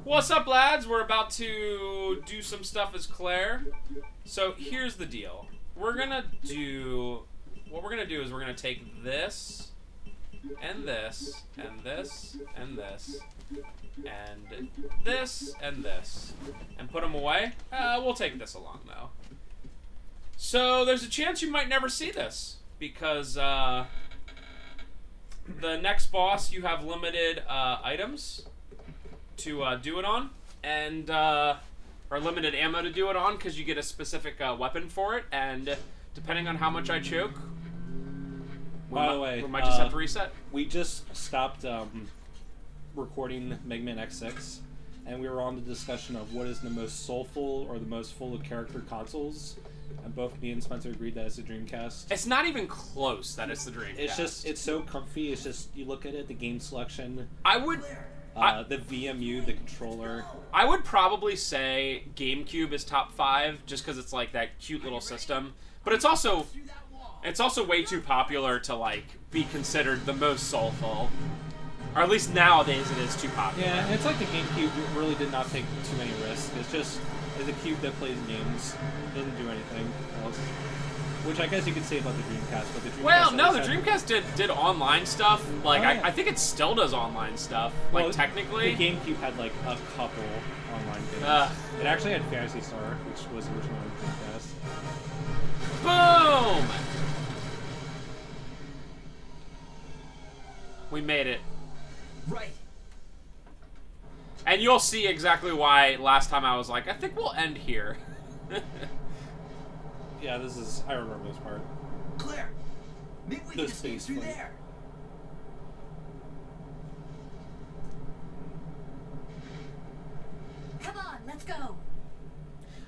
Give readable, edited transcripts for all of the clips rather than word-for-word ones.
What's up, lads? We're about to do some stuff as Claire. So here's the deal. What we're gonna do is we're gonna take this, and this, and this, and this, and this, and this, and put them away. We'll take this along, though. So there's a chance you might never see this, because the next boss, you have limited items to do it on, and or limited ammo to do it on, because you get a specific weapon for it, and depending on how much I choke, we might just have to reset. We just stopped recording Mega Man X6, and we were on the discussion of what is the most soulful or the most full of character consoles, and both me and Spencer agreed that it's the Dreamcast. It's not even close that it's the Dreamcast. It's so comfy. It's just, you look at it, the game selection. I would... the VMU, the controller. I would probably say GameCube is top 5, just because it's like that cute little system. But it's also way too popular to like be considered the most soulful. Or at least nowadays it is too popular. Yeah, it's like the GameCube really did not take too many risks. It's a cube that plays games, doesn't do anything else. Which I guess you could say about the Dreamcast, but the Dreamcast... the Dreamcast did online stuff. Like, oh, yeah. I think it still does online stuff. Like, technically. The GameCube had, like, a couple online games. It actually had Phantasy Star, which was originally on the Dreamcast. Boom! We made it. Right. And you'll see exactly why last time I was like, I think we'll end here. Yeah, I remember this part. Claire, maybe we can escape through there. Come on, let's go.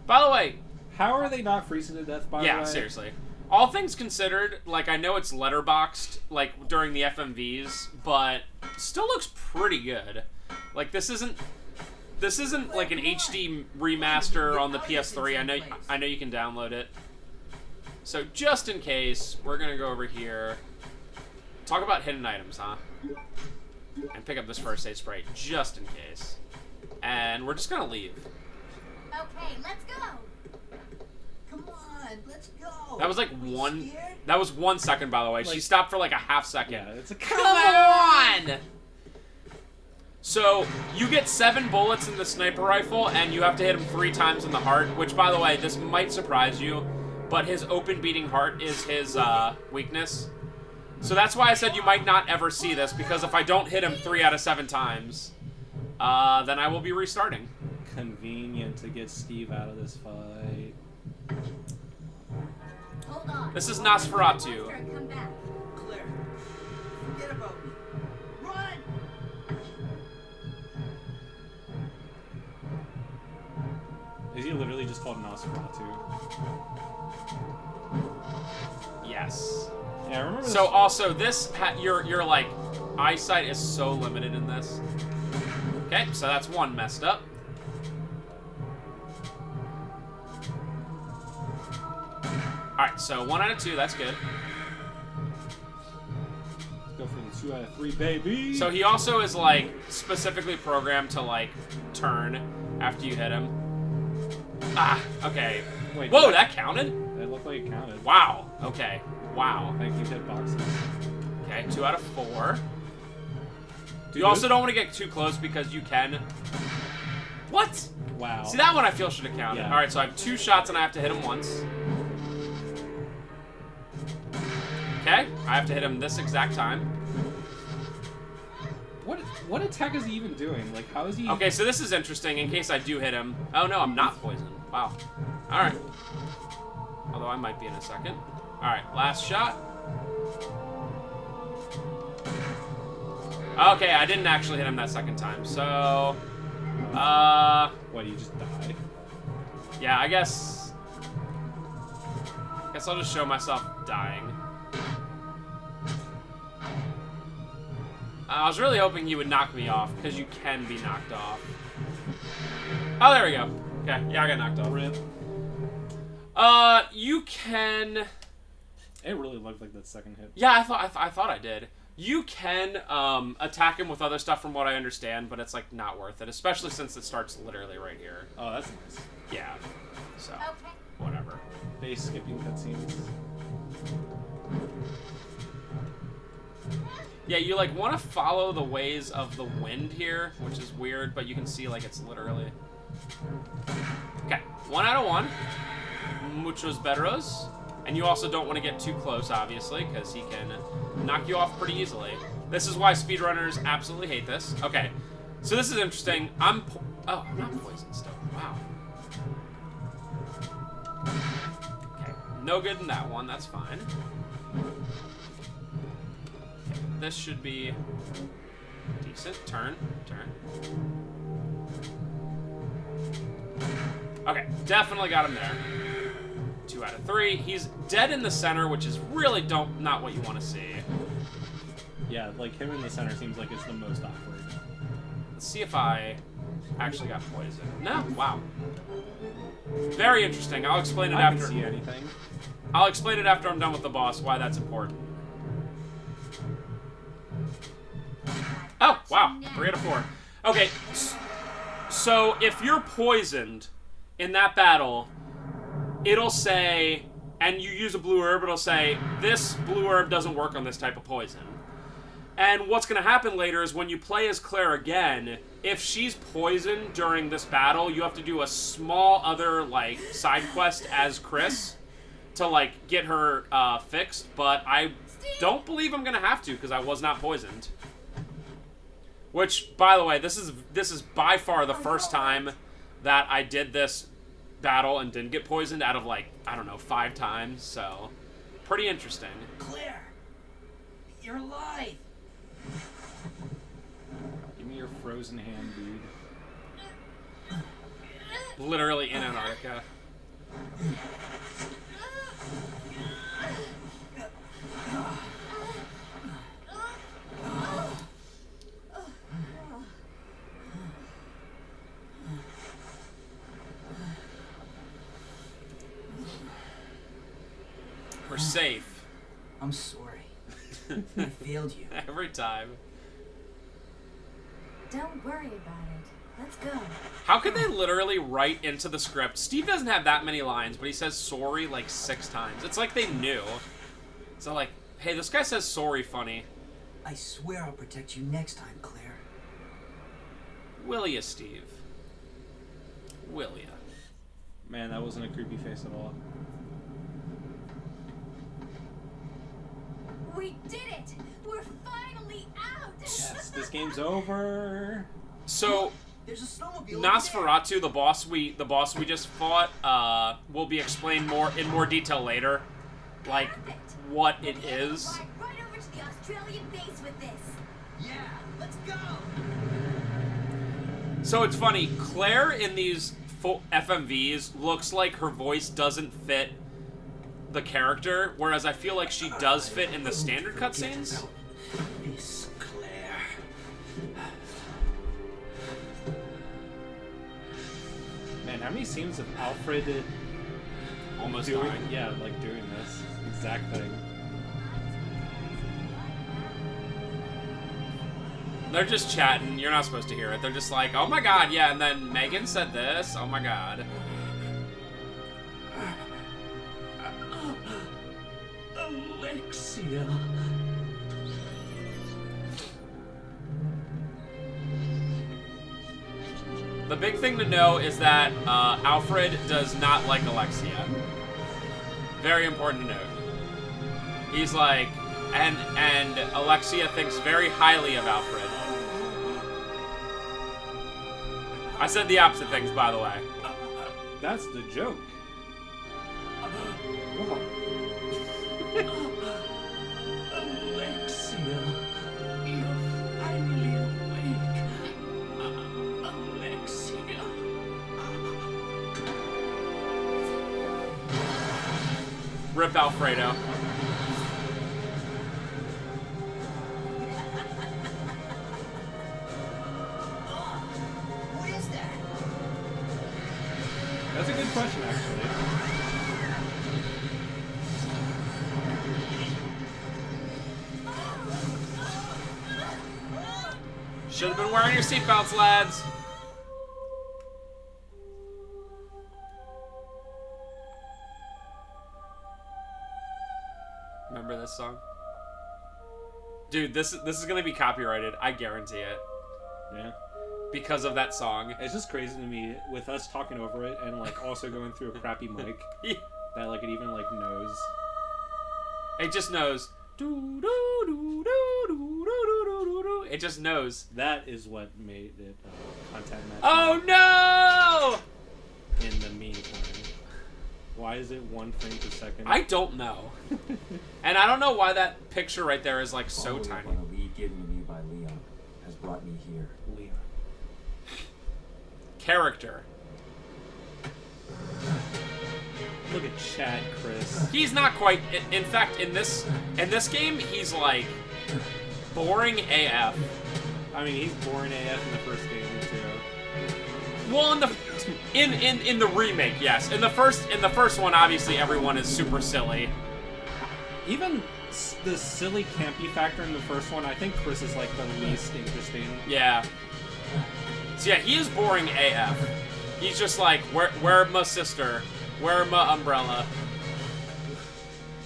By the way... How are they not freezing to death, by the way? Yeah, seriously. All things considered, like, I know it's letterboxed, like, during the FMVs, but still looks pretty good. Like, this isn't like an HD remaster on the PS3. I know you can download it. So just in case, we're gonna go over here. Talk about hidden items, huh? And pick up this first aid spray, just in case. And we're just gonna leave. Okay, let's go. Come on, let's go. That was like one. That was 1 second, by the way. She stopped for like a half second. Yeah, it's a come on. So you get 7 bullets in the sniper rifle, and you have to hit him 3 times in the heart. Which, by the way, this might surprise you. But his open beating heart is his weakness. So that's why I said you might not ever see this, because if I don't hit him 3 out of 7 times, then I will be restarting. Convenient to get Steve out of this fight. Hold on. This is Nosferatu. Come back. Claire, forget about me. Run! Is he literally just called Nosferatu? Yes. Yeah, I remember. So also this, your like eyesight is so limited in this. Okay, so that's 1 messed up. All right, so 1 out of 2, that's good. Let's go for the 2 out of 3, baby. So he also is like specifically programmed to like turn after you hit him. Ah, okay. Wait, whoa, that counted? It looked like it counted. Wow. Okay. Wow. Thank you, hit boxes. Okay, 2 out of 4. You also don't want to get too close because you can. What? Wow. See, that one I feel should have counted. Yeah. All right, so I have 2 shots and I have to hit him once. Okay, I have to hit him this exact time. What attack is he even doing? Like, how is he... Okay, so this is interesting in case I do hit him. Oh, no, I'm not poisoned. Wow. All right. Although I might be in a second. All right, last shot. Okay, I didn't actually hit him that second time, so... What, you just die? Yeah, I guess I'll just show myself dying. I was really hoping you would knock me off, because you can be knocked off. Oh, there we go. Okay, yeah, I got knocked off. Rip. You can... It really looked like that second hit. Yeah, I thought I did. You can attack him with other stuff from what I understand, but it's like not worth it, especially since it starts literally right here. Oh, that's nice. Yeah. So, Okay. whatever. Base skipping cutscenes. Yeah, you like want to follow the ways of the wind here, which is weird, but you can see like it's literally... Okay, 1 out of 1. Muchos betteros. And you also don't want to get too close, obviously, because he can knock you off pretty easily. This is why speedrunners absolutely hate this. Okay, so this is interesting. I'm not poisoned still. Wow. Okay, no good in that one. That's fine. Okay, this should be decent. Turn. Okay, definitely got him there. 2 out of 3. He's dead in the center, which is really not what you want to see. Yeah, like him in the center seems like it's the most awkward. Let's see if I actually got poisoned. No, wow. Very interesting. I'll explain it after. I can see anything. I'll explain it after I'm done with the boss why that's important. Oh, wow. 3 out of 4. Okay, so if you're poisoned in that battle, it'll say, and you use a blue herb, it'll say, this blue herb doesn't work on this type of poison. And what's going to happen later is when you play as Claire again, if she's poisoned during this battle, you have to do a small other, like, side quest as Chris to, like, get her fixed. But I don't believe I'm going to have to because I was not poisoned. Which, by the way, this is by far the first time that I did this battle and didn't get poisoned out of, like, I don't know, 5 times. So, pretty interesting. Claire, you're alive. Give me your frozen hand, dude. Literally in Antarctica. We're safe. I'm sorry. I failed you. Every time. Don't worry about it. Let's go. How could they literally write into the script? Steve doesn't have that many lines, but he says sorry like 6 times. It's like they knew. So like, hey, this guy says sorry funny. I swear I'll protect you next time, Claire. Will ya, Steve? Will ya? Man, that wasn't a creepy face at all. We did it! We're finally out! Yes, this game's over. So, There's a snowmobile. Nosferatu, the boss we just fought, will be explained in more detail later, like what it is. Fly right over to the Australian base with this. Yeah, let's go. So it's funny, Claire in these full FMVs looks like her voice doesn't fit the character, whereas I feel like she does fit in the standard cutscenes. Miss Claire. Man, how many scenes of Alfred Almost doing? dying. Yeah, like doing this exact thing. They're just chatting. You're not supposed to hear it. They're just like, oh my god, yeah, and then Megan said this. Oh my god. Alexia. The big thing to know is that Alfred does not like Alexia. Very important to note. He's like, and Alexia thinks very highly of Alfred. I said the opposite things, by the way. That's the joke. Whoa. Alexia. You're finally awake. Alexia. Rip Alfredo. What is that? That's a good question, actually. Should have been wearing your seatbelts, lads. Remember this song? Dude, this is gonna be copyrighted. I guarantee it. Yeah. Because of that song. It's just crazy to me with us talking over it and like also going through a crappy mic that like it even like knows. It just knows. It just knows. That is what made it content match. Oh no! In the meantime, why is it 1 frame per second? I don't know. And I don't know why that picture right there is like so Following tiny. up on a lead given to me by Leon has brought me here. Leon. Character. Look at Chad, Chris. He's not quite. In fact, in this game, he's like boring AF. I mean, he's boring AF in the first game too. Well, in the remake, yes. In the first one, obviously everyone is super silly. Even the silly campy factor in the first one, I think Chris is like the least interesting. Yeah. So yeah, he is boring AF. He's just like, where my sister? Where my umbrella?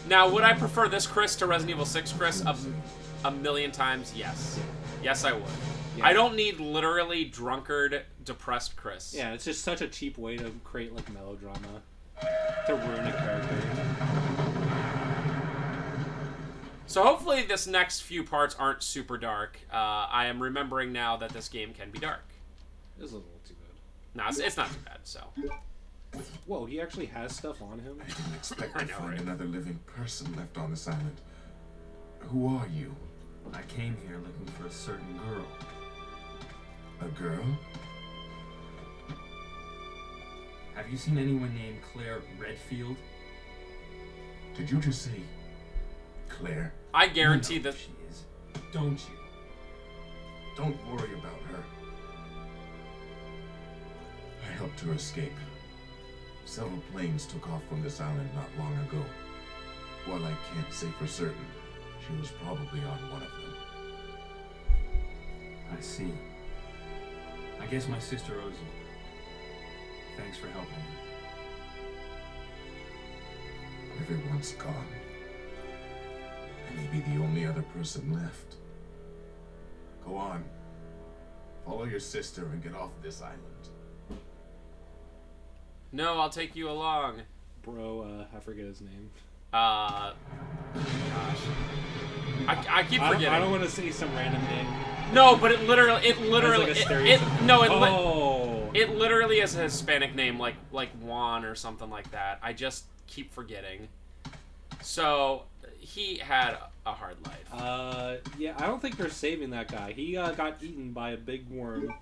Now, would I prefer this Chris to Resident Evil 6 Chris a million times? Yes. Yes, I would. Yeah. I don't need literally drunkard, depressed Chris. Yeah, it's just such a cheap way to create like melodrama to ruin a character. So hopefully this next few parts aren't super dark. I am remembering now that this game can be dark. It's a little too bad. No, it's not too bad, so. Whoa, he actually has stuff on him? I didn't expect I to know, find right? another living person left on this island. Who are you? I came here looking for a certain girl. A girl? Have you seen anyone named Claire Redfield? Did you just say Claire? I guarantee You know that. who she is, don't you? Don't worry about her. I helped her escape. Several planes took off from this island not long ago. While I can't say for certain, she was probably on one of them. I see. I guess my sister owes you. Thanks for helping me. Everyone's gone. I may be the only other person left. Go on. Follow your sister and get off this island. No, I'll take you along. Bro, I forget his name. Gosh. I keep forgetting. I don't want to say some random name. No, but it literally, like a stereotype. it literally is a Hispanic name, like Juan or something like that. I just keep forgetting. So he had a hard life. Yeah, I don't think they're saving that guy. He got eaten by a big worm.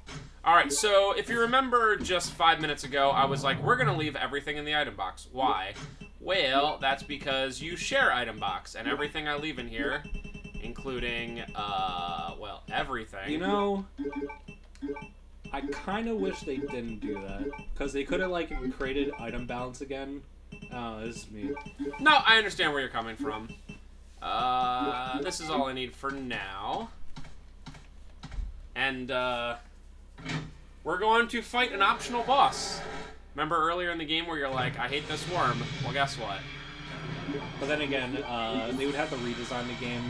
All right, so if you remember just 5 minutes ago, I was like, we're gonna leave everything in the item box. Why? Well, that's because you share item box, and everything I leave in here, including, well, everything. You know, I kind of wish they didn't do that, because they could have like created item balance again. This is me. No, I understand where you're coming from. This is all I need for now. And, we're going to fight an optional boss. Remember earlier in the game where you're like, I hate this worm? Well, guess what? But then again, they would have to redesign the game,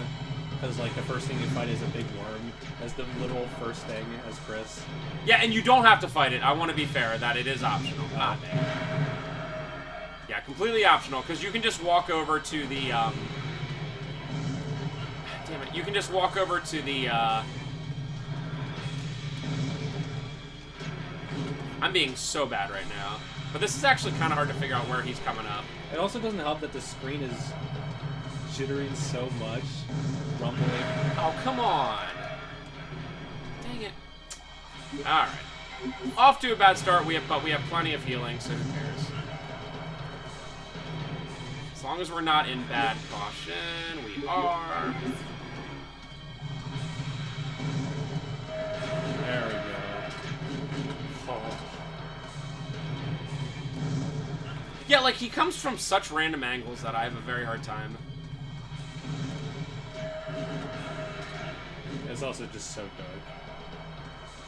because like the first thing you fight is a big worm as the literal first thing as Chris. Yeah, and you don't have to fight it. I want to be fair that it is optional. Ah, dang. Yeah, completely optional, because you can just walk over to the, damn it, you can just walk over to the, I'm being so bad right now. But this is actually kind of hard to figure out where he's coming up. It also doesn't help that the screen is jittering so much, rumbling. Oh, come on. Dang it. Alright. Off to a bad start, but we have plenty of healing, so who cares? As long as we're not in bad caution, we are. There we go. Oh. Yeah, like, he comes from such random angles that I have a very hard time. It's also just so dark.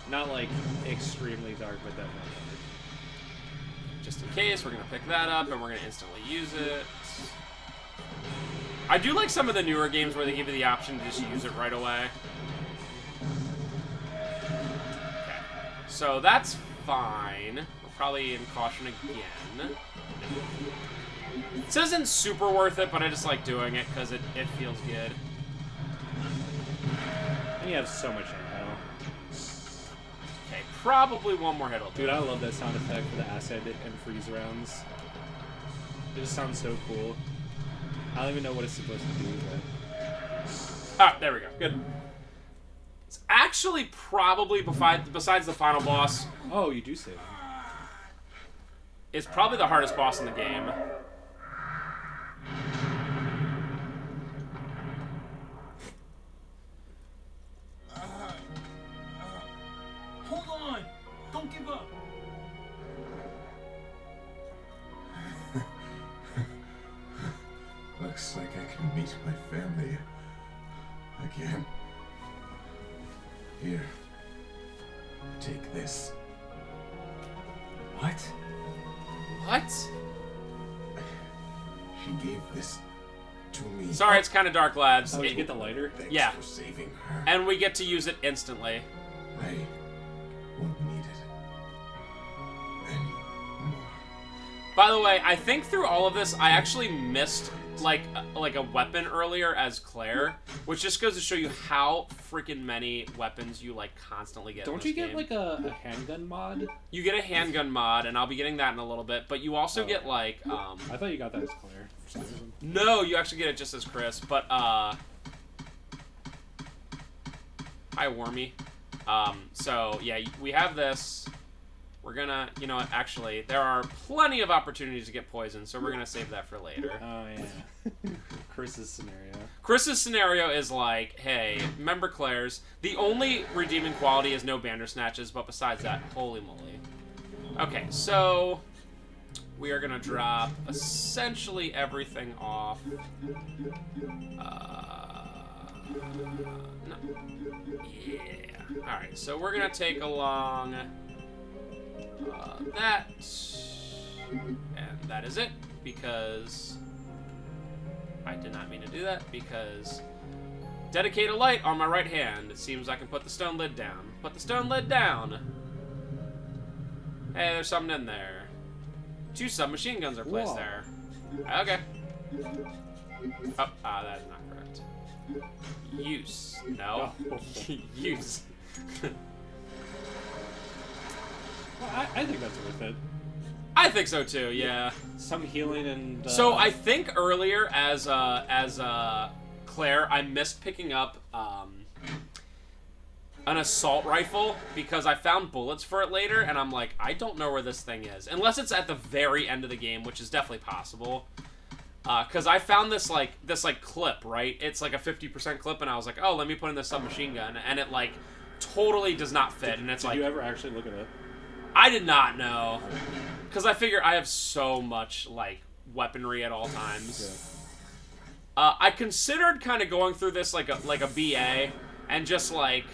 Not like extremely dark, but definitely dark. Just in case, we're gonna pick that up and we're gonna instantly use it. I do like some of the newer games where they give you the option to just use it right away. Okay, so that's fine. We're probably in caution again. This isn't super worth it, but I just like doing it because it feels good. And you have so much ammo. Okay, probably one more hit will do. Dude, I love that sound effect for the acid and freeze rounds. It just sounds so cool. I don't even know what it's supposed to do, but... Ah, there we go. Good. It's actually probably, besides the final boss, Oh, you do save. it's probably the hardest boss in the game. Hold on! Don't give up! Looks like I can meet my family again. Here. Take this. What? What? She gave this to me. Sorry, it's kind of dark, lads. Oh, you get the lighter? Thanks Yeah. for saving her. And we get to use it instantly. I won't need it anymore. By the way, I think through all of this, I actually missed like a weapon earlier as Claire, which just goes to show you how freaking many weapons you like constantly get. Don't in this you get game. like a handgun mod? You get a handgun mod, and I'll be getting that in a little bit. But you also Oh. get like I thought you got that as Claire for some reason. no, you actually get it just as Chris. But hi, Wormy. So yeah, we have this. We're gonna, you know what, actually, there are plenty of opportunities to get poisoned, so we're gonna save that for later. Oh, yeah. Chris's scenario. Chris's scenario is like, hey, remember Claire's? The only redeeming quality is no Bandersnatches, but besides that, holy moly. Okay, so we are gonna drop essentially everything off. No. Yeah. Alright, so we're gonna take along that, and that is it, because I did not mean to do that, because dedicate a light on my right hand. It seems I can put the stone lid down. Put the stone lid down. Hey, there's something in there. 2 submachine guns are placed Whoa. there. Okay. Oh, that is not correct. Use. No. Oh. Use. Well, I think that's worth it. I think so too, yeah. Some healing and... So I think earlier as Claire, I missed picking up an assault rifle because I found bullets for it later, and I'm like, I don't know where this thing is. Unless it's at the very end of the game, which is definitely possible. Because I found this clip, right? It's like a 50% clip, and I was like, oh, let me put in this submachine gun, and it like totally does not fit, and it's Did like... you ever actually look at it? I did not know. Because I figure I have so much, like, weaponry at all times. Yeah. I considered kind of going through this like a BA and just, like,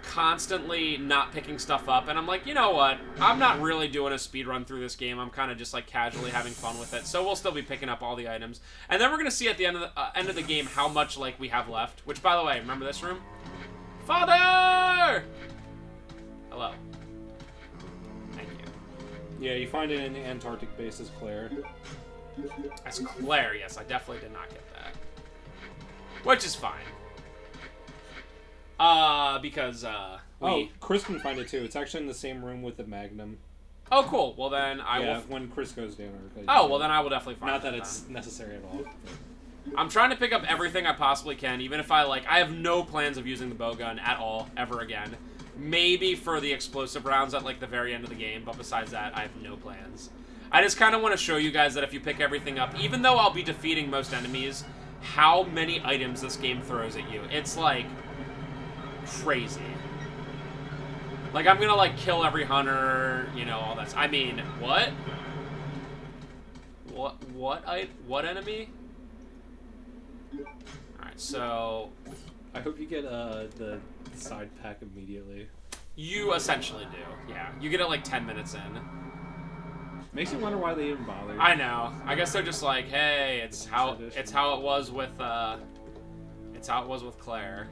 constantly not picking stuff up. And I'm like, you know what? I'm not really doing a speed run through this game. I'm kind of just, like, casually having fun with it. So we'll still be picking up all the items. And then we're going to see at the end of the game how much, like, we have left. Which, by the way, remember this room? Father! Hello. Yeah, you find it in the Antarctic base as Claire. As Claire, yes, I definitely did not get that. Which is fine. Because, Oh, Chris can find it too. It's actually in the same room with the Magnum. Oh, cool. Well, then I will... when Chris goes down. Oh, well, then I will definitely find it. Not that it's necessary at all. I'm trying to pick up everything I possibly can, even if I have no plans of using the bowgun at all, ever again. Maybe for the explosive rounds at, like, the very end of the game, but besides that, I have no plans. I just kind of want to show you guys that if you pick everything up, even though I'll be defeating most enemies, how many items this game throws at you. It's, like, crazy. Like, I'm gonna, like, kill every hunter, you know, all that. I mean, what? What enemy? Alright, so... I hope you get the side pack immediately. You essentially do. Yeah, you get it like 10 minutes in. Makes you wonder why they even bothered. I know. I guess they're just like, hey, it's how it was with Claire.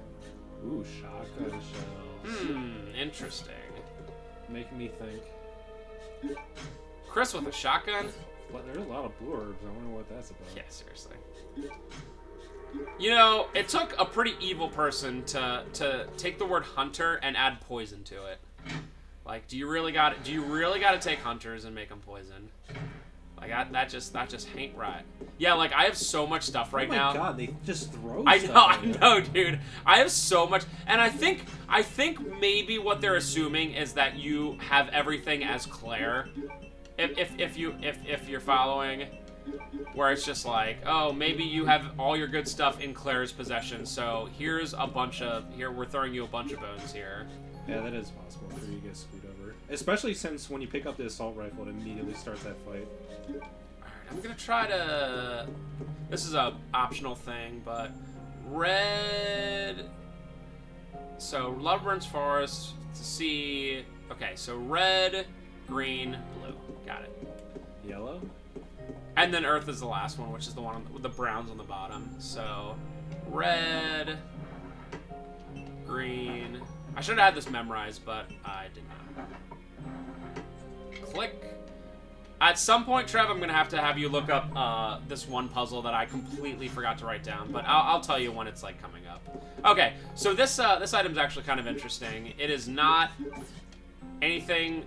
Ooh, shotgun shells. Interesting. Making me think. Chris with a shotgun? But there's a lot of blue orbs. I wonder what that's about. Yeah, seriously. You know, it took a pretty evil person to take the word hunter and add poison to it. Like, do you really got to take hunters and make them poison? Like that just ain't right. Yeah, like I have so much stuff right now. Oh my god, they just throw I stuff know, dude. I have so much, and I think maybe what they're assuming is that you have everything as Claire. If you're following, where it's just like, oh, maybe you have all your good stuff in Claire's possession, so we're throwing you a bunch of bones here. Yeah, that is possible for you to get screwed over. Especially since when you pick up the assault rifle, it immediately starts that fight. Alright, I'm gonna try to... This is a optional thing, but... Red... So, Loveburns Forest, to see... Okay, so red, green, blue. Got it. Yellow? And then Earth is the last one, which is the one with the browns on the bottom. So, red, green... I should have had this memorized, but I did not. Click. At some point, Trev, I'm going to have you look up this one puzzle that I completely forgot to write down, but I'll tell you when it's, like, coming up. Okay, so this item's actually kind of interesting. It is not anything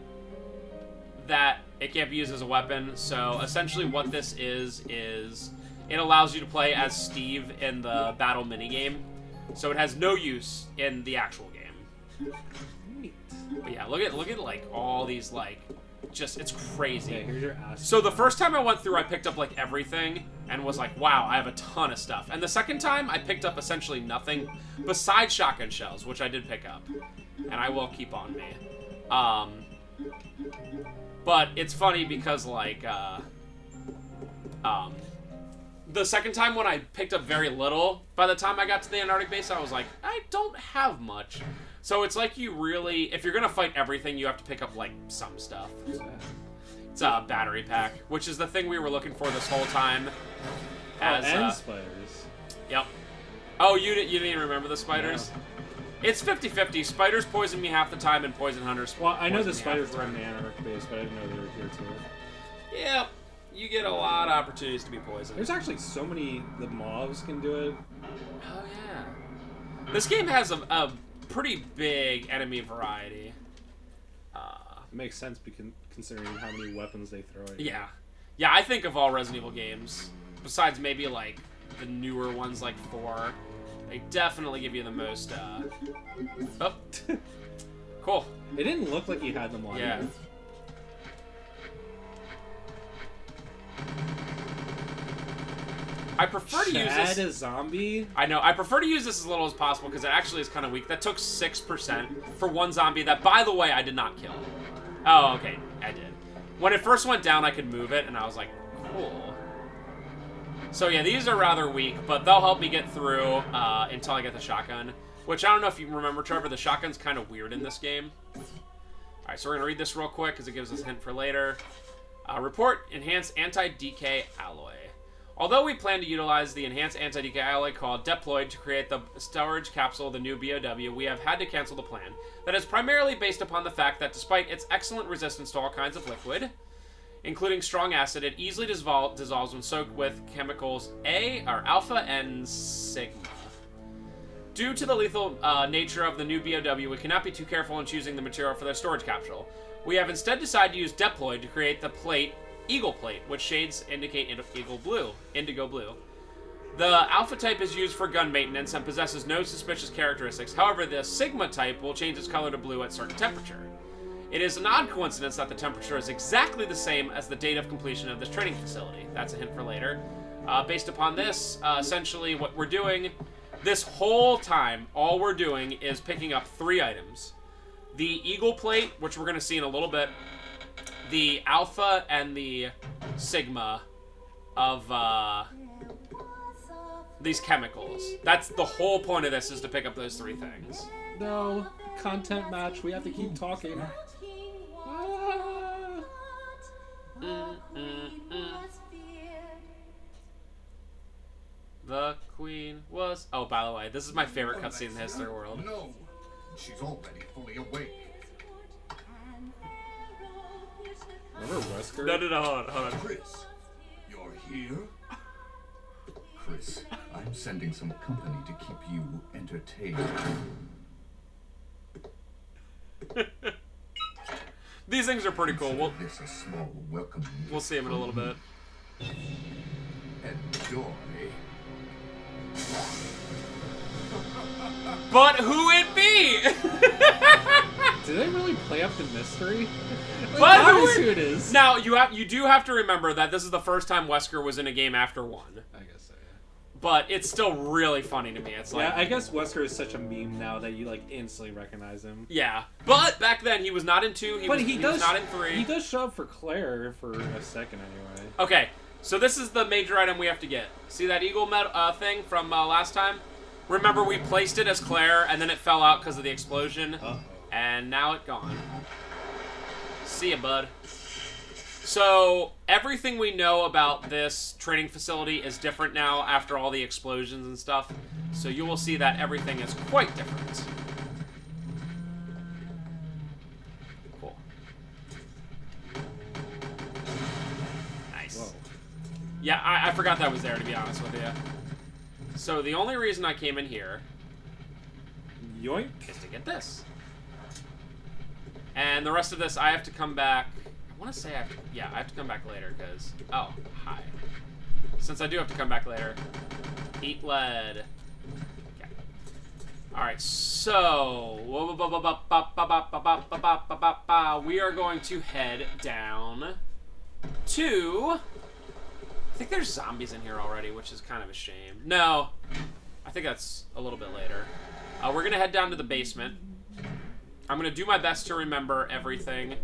that it can't be used as a weapon, so essentially what this is it allows you to play as Steve in the battle minigame, so it has no use in the actual game. Neat. But yeah, look at like all these like, just it's crazy. Okay, here's your ass. So the first time I went through, I picked up like everything and was like, wow, I have a ton of stuff. And the second time, I picked up essentially nothing besides shotgun shells, which I did pick up, and I will keep on me. But it's funny because like the second time when I picked up very little, by the time I got to the Antarctic base, I was like, I don't have much. So it's like you really, if you're gonna fight everything, you have to pick up like some stuff. It's a battery pack, which is the thing we were looking for this whole time. And spiders. Yep. Oh, you didn't even remember the spiders? No. It's 50-50. Spiders poison me half the time, and poison hunters. Well, I know the spiders were in the Antarctic base, but I didn't know they were here too. Yep. You get a lot of opportunities to be poisoned. There's actually so many. The mobs can do it. Oh yeah. This game has a pretty big enemy variety. It makes sense considering how many weapons they throw at you. Yeah. Yeah, I think of all Resident Evil games, besides maybe like the newer ones like 4, they definitely give you the most, Oh. Cool. It didn't look like you had them on. Yeah. You. I prefer to use this. a zombie? I know. I prefer to use this as little as possible because it actually is kind of weak. That took 6% for one zombie that, by the way, I did not kill. Oh, okay. I did. When it first went down, I could move it, and I was like, cool. So, yeah, these are rather weak, but they'll help me get through until I get the shotgun. Which, I don't know if you remember, Trevor, the shotgun's kind of weird in this game. Alright, so we're going to read this real quick because it gives us a hint for later. Report Enhanced Anti-Decay Alloy. Although we plan to utilize the enhanced anti-decay alloy called Deployed to create the storage capsule of the new BOW, we have had to cancel the plan. That is primarily based upon the fact that despite its excellent resistance to all kinds of liquid, including strong acid, it easily dissolves when soaked with chemicals Alpha and Sigma. Due to the lethal nature of the new BOW, we cannot be too careful in choosing the material for their storage capsule. We have instead decided to use Deployed to create the plate Eagle Plate, which shades indicate indigo blue. The Alpha type is used for gun maintenance and possesses no suspicious characteristics. However, the Sigma type will change its color to blue at certain temperature. It is an odd coincidence that the temperature is exactly the same as the date of completion of this training facility. That's a hint for later. Based upon this, essentially what we're doing this whole time, all we're doing is picking up 3 items. The Eagle Plate, which we're going to see in a little bit, the Alpha and the Sigma of these chemicals. That's the whole point of this, is to pick up those 3 things. No, content match. We have to keep talking. Ah. The queen was... Oh, by the way, this is my favorite cutscene in the history of the world. No, she's already fully awake. Remember Wesker? No, hold on. Chris, you're here? Chris, I'm sending some company to keep you entertained. These things are pretty cool. This a small welcome. We'll see him in a little bit. Enjoy. But who it be? Did they really play up the mystery? But Obviously it is. Now you do have to remember that this is the first time Wesker was in a game after 1. I guess so, yeah. But it's still really funny to me. It's like, Yeah, I guess Wesker is such a meme now that you like instantly recognize him. yeah. But back then he was not in 2. He was not in 3. He does show up for Claire for a second anyway. Okay, so this is the major item we have to get. See that eagle thing from last time? Remember we placed it as Claire and then it fell out because of the explosion. Uh-oh. And now it's gone. See ya, bud. So, everything we know about this training facility is different now after all the explosions and stuff. So you will see that everything is quite different. Cool. Nice. Whoa. Yeah, I forgot that was there, to be honest with you. So the only reason I came in here Yoink. is to get this. And the rest of this, I have to come back... I want to say I have to come back later, because... Oh, hi. Since I do have to come back later. Eat lead. Okay. Alright, so... We are going to head down to... I think there's zombies in here already, which is kind of a shame. No. I think that's a little bit later. We're going to head down to the basement. I'm going to do my best to remember everything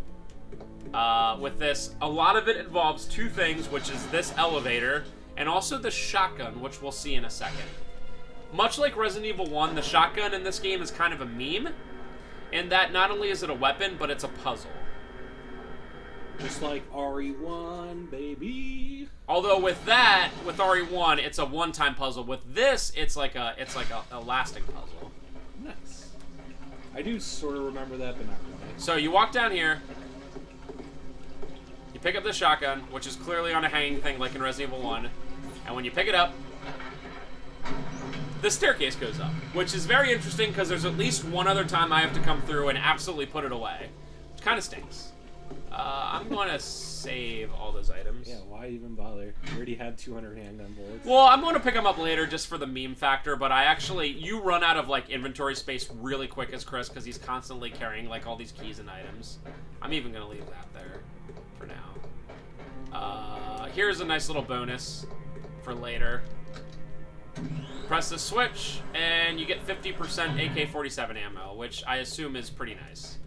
with this. A lot of it involves 2 things, which is this elevator and also the shotgun, which we'll see in a second. Much like Resident Evil 1, the shotgun in this game is kind of a meme in that not only is it a weapon, but it's a puzzle. Just like RE1, baby. Although with that, with RE1, it's a one-time puzzle. With this, it's like a lasting puzzle. Nice. I do sort of remember that, but not really. So you walk down here, you pick up the shotgun, which is clearly on a hanging thing like in Resident Evil 1, and when you pick it up, the staircase goes up, which is very interesting because there's at least one other time I have to come through and absolutely put it away, which kind of stinks. I'm going to save all those items. Yeah, why even bother? You already had 200 handgun bullets. Well, I'm going to pick them up later just for the meme factor, but you run out of, like, inventory space really quick as Chris because he's constantly carrying, like, all these keys and items. I'm even going to leave that there for now. Here's a nice little bonus for later. Press the switch, and you get 50% AK-47 ammo, which I assume is pretty nice.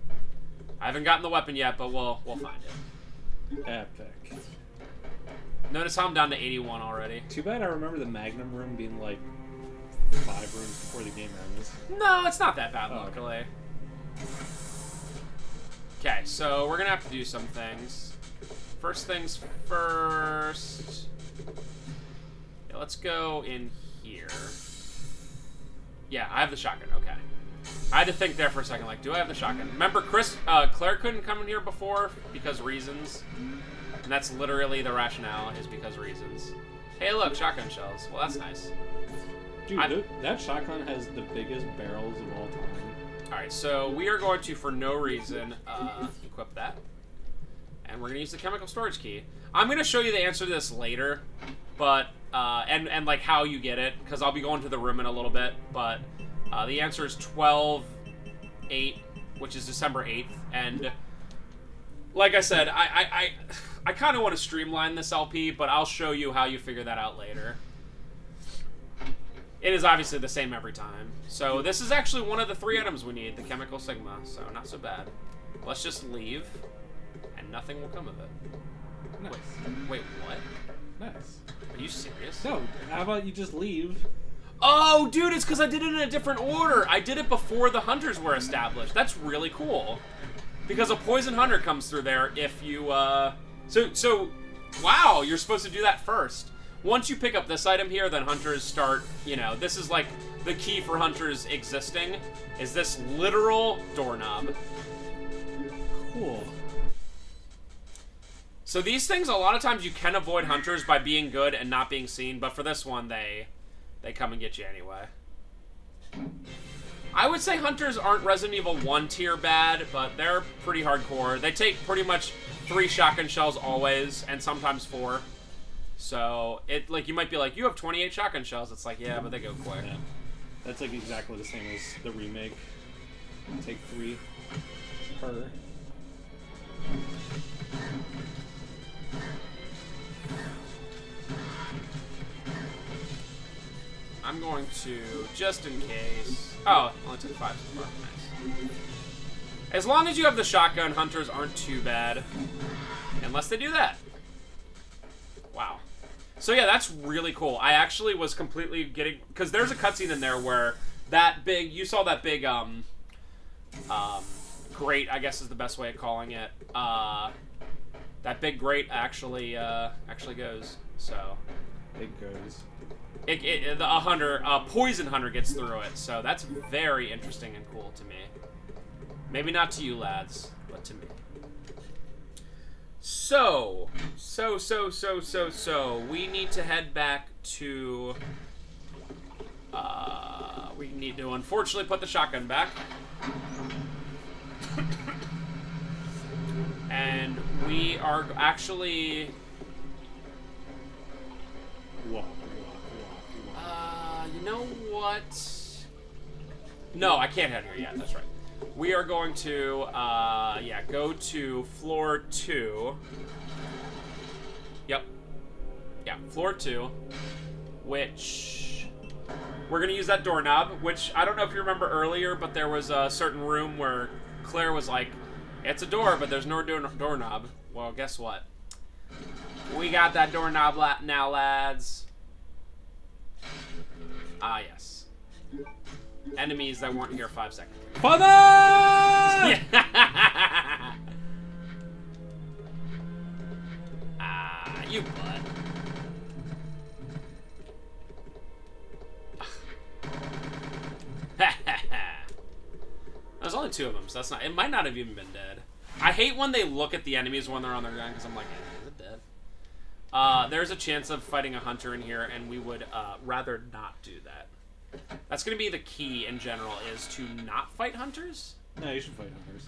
I haven't gotten the weapon yet, but we'll find it. Epic. Notice how I'm down to 81 already. Too bad I remember the Magnum room being like 5 rooms before the game ends. No, it's not that bad, Oh, luckily. Okay, so we're gonna have to do some things. First things first. Yeah, let's go in here. Yeah, I have the shotgun, okay. I had to think there for a second, like, do I have the shotgun? Remember, Claire couldn't come in here before because reasons. And that's literally the rationale, is because reasons. Hey, look, shotgun shells. Well, that's nice. Dude, that shotgun has the biggest barrels of all time. Alright, so we are going to, for no reason, equip that. And we're going to use the chemical storage key. I'm going to show you the answer to this later, but, and like, how you get it, because I'll be going to the room in a little bit, but... the answer is 12/8, which is December 8th, and like I said, I kind of want to streamline this LP, but I'll show you how you figure that out later. It is obviously the same every time. So this is actually one of the 3 items we need, the Chemical Sigma, so not so bad. Let's just leave, and nothing will come of it. Nice. Wait, what? Nice. Are you serious? No, how about you just leave? Oh, dude, it's because I did it in a different order. I did it before the hunters were established. That's really cool. Because a poison hunter comes through there if you, So, wow, you're supposed to do that first. Once you pick up this item here, then hunters start, you know, this is like the key for hunters existing, is this literal doorknob. Cool. So these things, a lot of times you can avoid hunters by being good and not being seen, but for this one, they come and get you anyway. I would say hunters aren't Resident Evil 1 tier bad, but they're pretty hardcore. They take pretty much 3 shotgun shells always, and sometimes 4. So, like, you might be like, you have 28 shotgun shells. It's like, yeah, but they go quick. Yeah. That's like exactly the same as the remake. Take 3 per. I'm going to, just in case... Oh, only took 5 so far. Nice. As long as you have the shotgun, hunters aren't too bad. Unless they do that. Wow. So yeah, that's really cool. I actually was completely getting... Because there's a cutscene in there where that big... You saw that big, grate, I guess is the best way of calling it. That big grate actually goes. So... It goes. A poison hunter gets through it. So that's very interesting and cool to me. Maybe not to you lads, but to me. So, we need to head back to, we need to unfortunately put the shotgun back. And we are actually, you know what? No, I can't head here yet, that's right. We are going to, go to floor 2. Yep. Yeah, floor 2. Which... We're going to use that doorknob, which I don't know if you remember earlier, but there was a certain room where Claire was like, it's a door, but there's no doorknob. Well, guess what? We got that doorknob now, lads. Ah, yes. Enemies that weren't here 5 seconds ago. Father! Yeah. You butt. There's only 2 of them, so that's not... It might not have even been dead. I hate when they look at the enemies when they're on their gun, because I'm like, is it dead? There's a chance of fighting a hunter in here, and we would rather not do that. That's going to be the key in general, is to not fight hunters. No, you should fight hunters.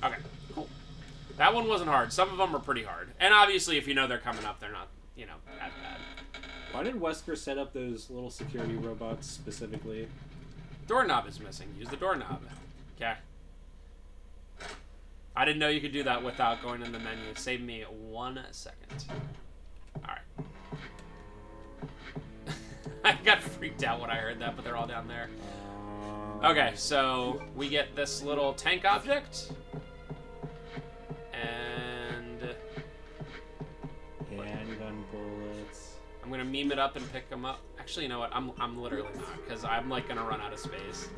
Okay, cool. That one wasn't hard. Some of them are pretty hard. And obviously, if you know they're coming up, they're not, you know, that bad. Why did Wesker set up those little security robots specifically? Doorknob is missing. Use the doorknob. Okay. I didn't know you could do that without going in the menu. Save me 1 second. Alright. I got freaked out when I heard that, but they're all down there. Okay, so we get this little tank object. And... handgun bullets. I'm gonna meme it up and pick them up. Actually, you know what? I'm literally not, because I'm like gonna run out of space.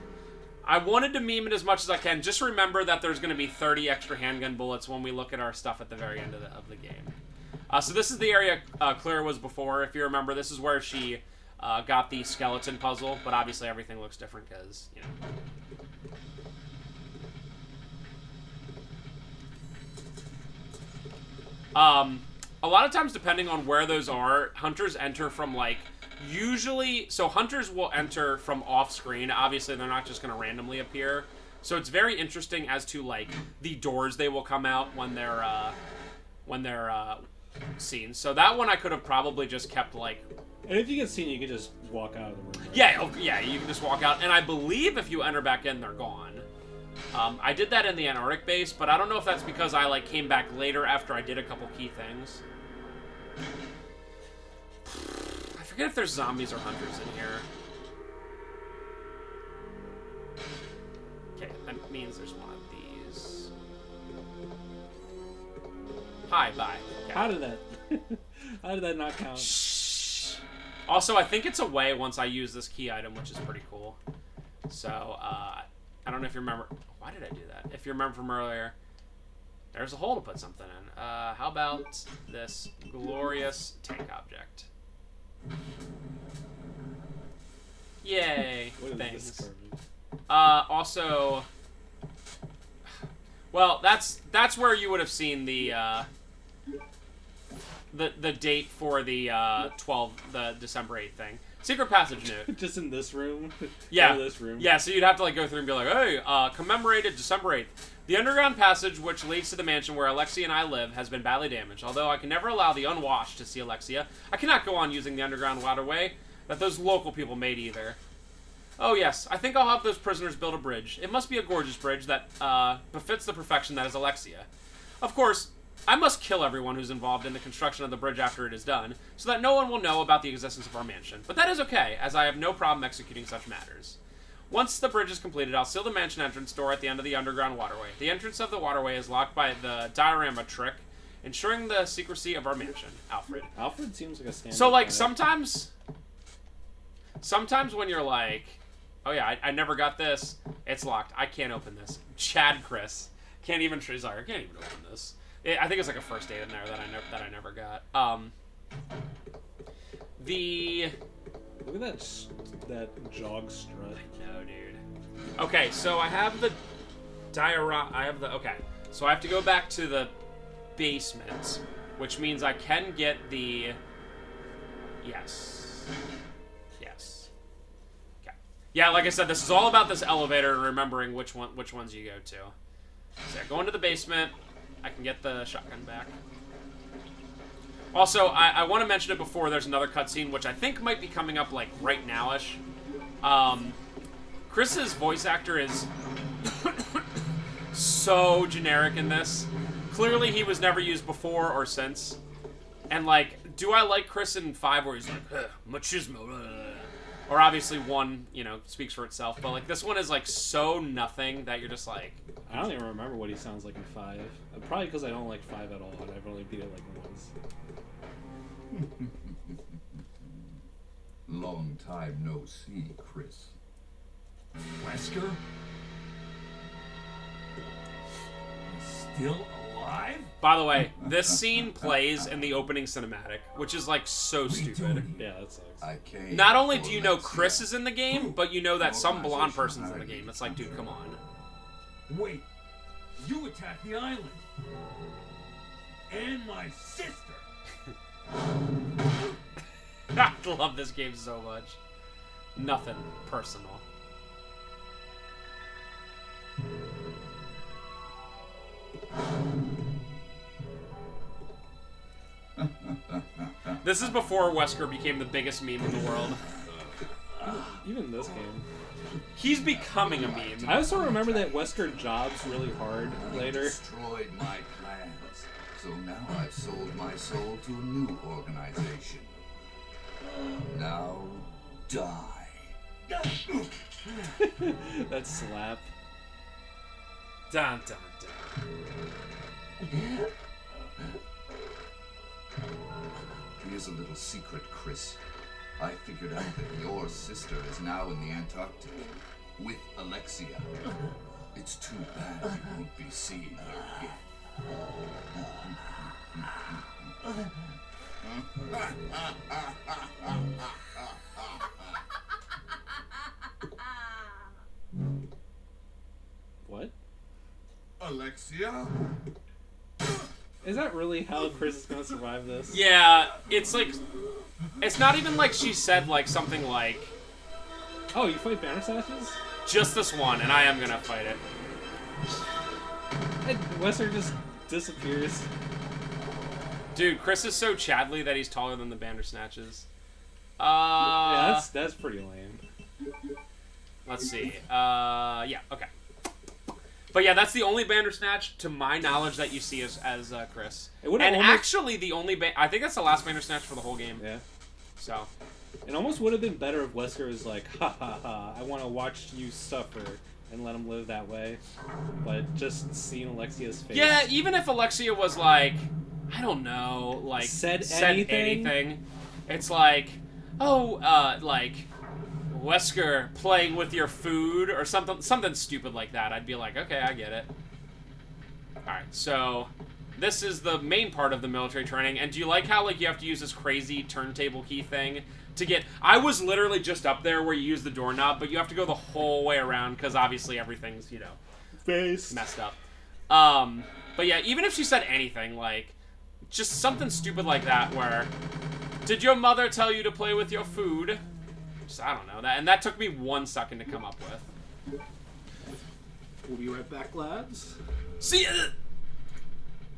I wanted to meme it as much as I can. Just remember that there's gonna be 30 extra handgun bullets when we look at our stuff at the very end of the game. So this is the area Claire was before. If you remember, this is where she got the skeleton puzzle, but obviously everything looks different because, you know. A lot of times, depending on where those are, hunters enter from, like, usually... So hunters will enter from off-screen. Obviously, they're not just going to randomly appear. So it's very interesting as to, like, the doors they will come out when they're seen. So that one I could have probably just kept, like... And if you get seen, you can just walk out of the room. Right? Yeah, yeah, you can just walk out. And I believe if you enter back in, they're gone. I did that in the Antarctic base, but I don't know if that's because I, like, came back later after I did a couple key things. I forget if there's zombies or hunters in here. Okay, that means there's one of these. Hi, bye. Okay. How did that... How did that not count? Shh. Also, I think it's away once I use this key item, which is pretty cool. So, I don't know if you remember. Why did I do that? If you remember from earlier, there's a hole to put something in. How about this glorious tank object? Yay! What is Things. this garbage? Also, well, that's where you would have seen the date for the the December 8th thing. Secret passage note. Just in this room? Yeah. Oh, this room? Yeah, so you'd have to like go through and be like, hey, commemorated December 8th. The underground passage which leads to the mansion where Alexia and I live has been badly damaged. Although I can never allow the unwashed to see Alexia, I cannot go on using the underground waterway that those local people made either. Oh yes, I think I'll help those prisoners build a bridge. It must be a gorgeous bridge that befits the perfection that is Alexia. Of course, I must kill everyone who's involved in the construction of the bridge after it is done, so that no one will know about the existence of our mansion. But that is okay, as I have no problem executing such matters. Once the bridge is completed, I'll seal the mansion entrance door at the end of the underground waterway. The entrance of the waterway is locked by the diorama trick, ensuring the secrecy of our mansion. Alfred. Alfred seems like a standard. So, like, guy. sometimes when you're like, oh yeah, I never got this, it's locked, I can't open this. Chad Chris. Can't even, sorry, I can't even open this. I think it's like a first aid in there that I never got. Look at that jog strut. No, dude. Okay, so I have the okay. So I have to go back to the basement, which means I can get the... Yes. Okay. Yeah, like I said, this is all about this elevator and remembering which ones you go to. So yeah, go into the basement. I can get the shotgun back. Also, I want to mention it before there's another cutscene, which I think might be coming up, like, right now-ish. Chris's voice actor is so generic in this. Clearly, he was never used before or since. And, like, do I like Chris in 5 where he's like, machismo, or obviously 1, you know, speaks for itself. But, like, this one is, like, so nothing that you're just like... I don't even remember what he sounds like in 5. Probably because I don't like 5 at all, and I've only beat it, like, once. Long time no see, Chris. Wesker? Still alive? By the way, this scene plays in the opening cinematic, which is, like, so stupid. Yeah, that sucks. I came Not only for do you know Alexia. Chris is in the game, but you know that some blonde person's in the game. It's like, dude, come on. Wait, you attacked the island. And my sister. I love this game so much. Nothing personal. This is before Wesker became the biggest meme in the world. Even this game. He's becoming a meme. I also remember that Wesker jobs really hard later. Destroyed my plans. So now I've sold my soul to a new organization. Now die. That slap. Dun, dun, dun. Here's a little secret, Chris. I figured out that your sister is now in the Antarctic with Alexia. It's too bad you won't be seeing her again. What? Alexia? Is that really how Chris is gonna survive this? Yeah, it's like... It's not even like she said, like, something like... Oh, you fight Bandersnatches? Just this one, and I am gonna fight it. And Wesker just disappears. Dude, Chris is so Chadley that he's taller than the Bandersnatches. Yeah, that's pretty lame. Let's see. Yeah, okay. But yeah, that's the only Bandersnatch, to my knowledge, that you see as Chris. It would've And almost- actually, the only... I think that's the last Bandersnatch for the whole game. Yeah. So... It almost would have been better if Wesker was like, ha ha ha, I want to watch you suffer and let him live that way. But just seeing Alexia's face. Yeah, even if Alexia was like, I don't know, like Said anything. It's like, oh, like Wesker playing with your food or something stupid like that. I'd be like, okay, I get it. All right, so this is the main part of the military training. And do you like how like you have to use this crazy turntable key thing to get? I was literally just up there where you use the doorknob, but you have to go the whole way around because obviously everything's messed up. But yeah, even if she said anything, like, just something stupid like that, where, did your mother tell you to play with your food? Just, I don't know, that took me 1 second to come up with. We'll be right back, lads. See ya!